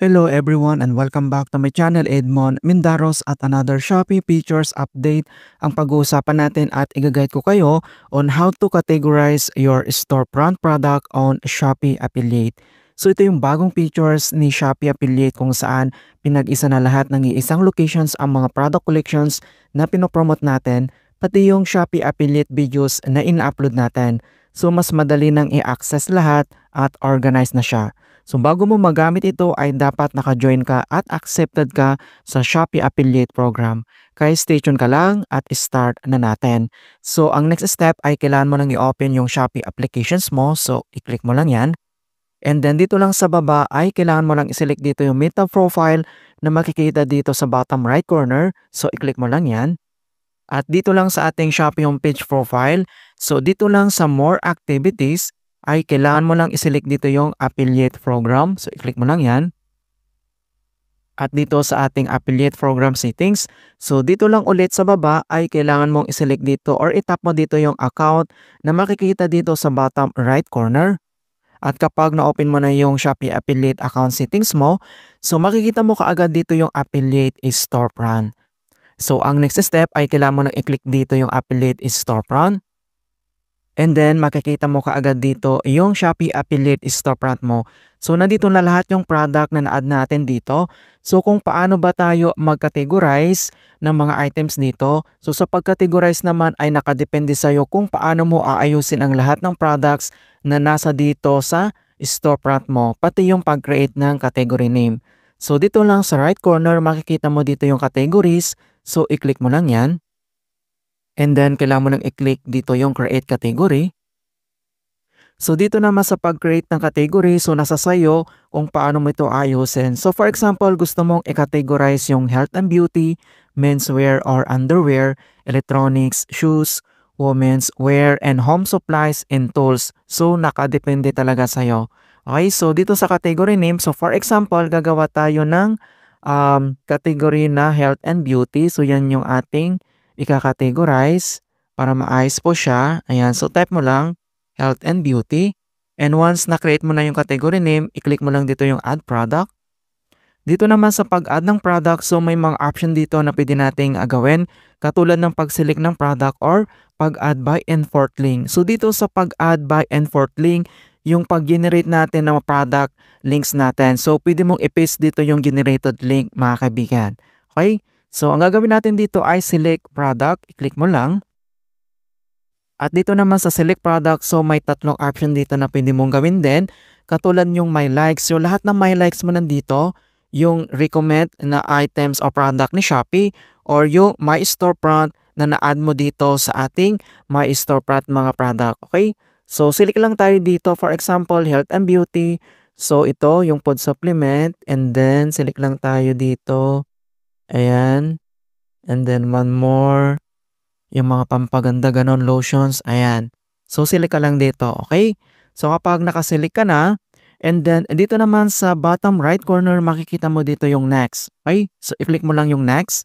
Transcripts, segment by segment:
Hello everyone and welcome back to my channel Edmond Mindaros at another Shopee features update. Ang pag-uusapan natin at i-guide ko kayo on how to categorize your storefront product on Shopee Affiliate. So ito yung bagong features ni Shopee Affiliate kung saan pinag-isa na lahat ng iisang locations ang mga product collections na pinopromote natin pati yung Shopee Affiliate videos na ina-upload natin. So mas madali nang i-access lahat at organize na siya. So bago mo magamit ito ay dapat naka-join ka at accepted ka sa Shopee Affiliate Program. Kaya stay tuned ka lang at start na natin. So ang next step ay kailangan mo lang i-open yung Shopee applications mo. So i-click mo lang yan. And then dito lang sa baba ay kailangan mo lang i-select dito yung meta profile na makikita dito sa bottom right corner. So i-click mo lang yan. At dito lang sa ating Shopee homepage profile. So dito lang sa more activities ay kailangan mo lang i-select dito yung affiliate program. So, i-click mo lang yan. At dito sa ating affiliate program settings, so dito lang ulit sa baba ay kailangan mong i-select dito or itap mo dito yung account na makikita dito sa bottom right corner. At kapag na-open mo na yung Shopee affiliate account settings mo, so makikita mo kaagad dito yung affiliate storefront. So, ang next step ay kailangan mo nang i-click dito yung affiliate storefront. And then, makikita mo kaagad dito yung Shopee Affiliate Storefront mo. So, nandito na lahat yung product na na-add natin dito. So, kung paano ba tayo mag-categorize ng mga items dito. So, sa pag-categorize naman ay nakadepende sa'yo kung paano mo aayusin ang lahat ng products na nasa dito sa storefront mo. Pati yung pag-create ng category name. So, dito lang sa right corner, makikita mo dito yung categories. So, i-click mo lang yan. And then, kailangan mo nang i-click dito yung create category. So, dito naman sa pag-create ng category, so nasa sayo kung paano mo ito ayusin. So, for example, gusto mong i-categorize yung health and beauty, menswear or underwear, electronics, shoes, women's wear, and home supplies and tools. So, nakadepende talaga sa'yo. Okay, so dito sa category name, so for example, gagawa tayo ng category na health and beauty. So, yan yung ating ika-categorize para maayos po siya. Ayan, so type mo lang health and beauty. And once na-create mo na yung category name, i-click mo lang dito yung add product. Dito naman sa pag-add ng product, so may mga option dito na pwede nating gawin. Katulad ng pag-select ng product or pag-add by and forth link. So dito sa pag-add by and forth link, yung pag-generate natin ng product links natin. So pwede mong i-paste dito yung generated link mga kaibigan. Okay? So, ang gagawin natin dito ay select product. I-click mo lang. At dito naman sa select product, so may tatlong option dito na pwede mong gawin din. Katulad yung my likes. So, lahat ng my likes mo nandito, yung recommend na items o product ni Shopee or yung my storefront na na-add mo dito sa ating my storefront mga product. Okay? So, select lang tayo dito. For example, health and beauty. So, ito yung food supplement. And then, select lang tayo dito. Ayan. And then one more. Yung mga pampaganda ganon lotions. Ayan. So select ka lang dito. Okay? So kapag nakaselect ka na. And then dito naman sa bottom right corner makikita mo dito yung next. Okay? So i-click mo lang yung next.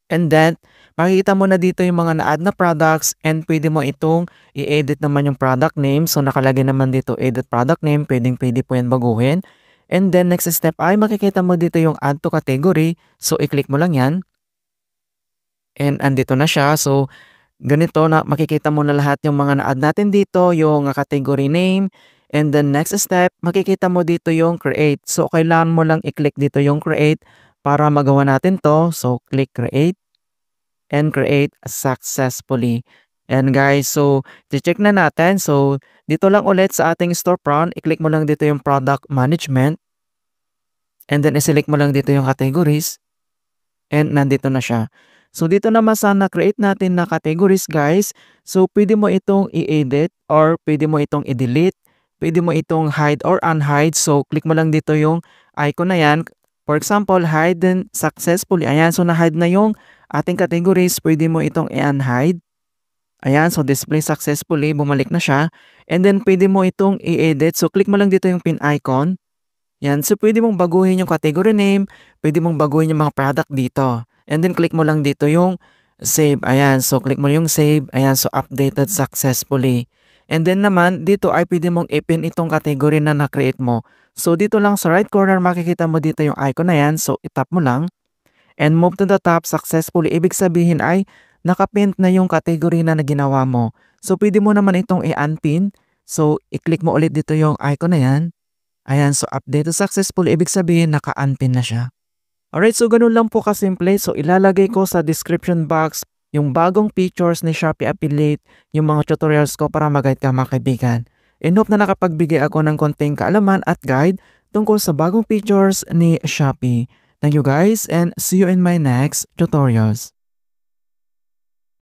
And then makikita mo na dito yung mga na-add na products. And pwede mo itong i-edit naman yung product name. So nakalagay naman dito edit product name. Pwede po yan baguhin. And then next step ay makikita mo dito yung add to category. So i-click mo lang yan. And andito na siya. So ganito na makikita mo na lahat yung mga na-add natin dito. Yung category name. And then next step makikita mo dito yung create. So kailangan mo lang i-click dito yung create para magawa natin to. So click create. And create successfully. And guys, so check na natin. So dito lang ulit sa ating storefront, i-click mo lang dito yung product management. And then i-select mo lang dito yung categories. And nandito na siya. So dito naman sa na-create natin na categories guys. So pwede mo itong i-edit or pwede mo itong i-delete. Pwede mo itong hide or unhide. So click mo lang dito yung icon na yan. For example, hide successfully. Ayan, so na-hide na yung ating categories. Pwede mo itong i-unhide. Ayan, so display successfully, bumalik na siya. And then pwede mo itong i-edit. So click mo lang dito yung pin icon. Yan, so pwede mong baguhin yung category name, pwede mong baguhin yung mga product dito. And then click mo lang dito yung save. Ayan, so click mo yung save. Ayan, so updated successfully. And then naman, dito ay pwede mong i-pin itong category na na-create mo. So dito lang sa right corner, makikita mo dito yung icon na yan. So itap mo lang and move to the top successfully. Ibig sabihin ay nakapin na yung category na ginawa mo. So pwede mo naman itong i-unpin. So i-click mo ulit dito yung icon na yan. Ayan, so update successful, ibig sabihin naka-unpin na siya. Alright, so ganun lang po kasimple. So ilalagay ko sa description box yung bagong features ni Shopee Affiliate, yung mga tutorials ko para mag-guide ka mga kaibigan. And hope na nakapagbigay ako ng konting kaalaman at guide tungkol sa bagong features ni Shopee. Thank you guys and see you in my next tutorials.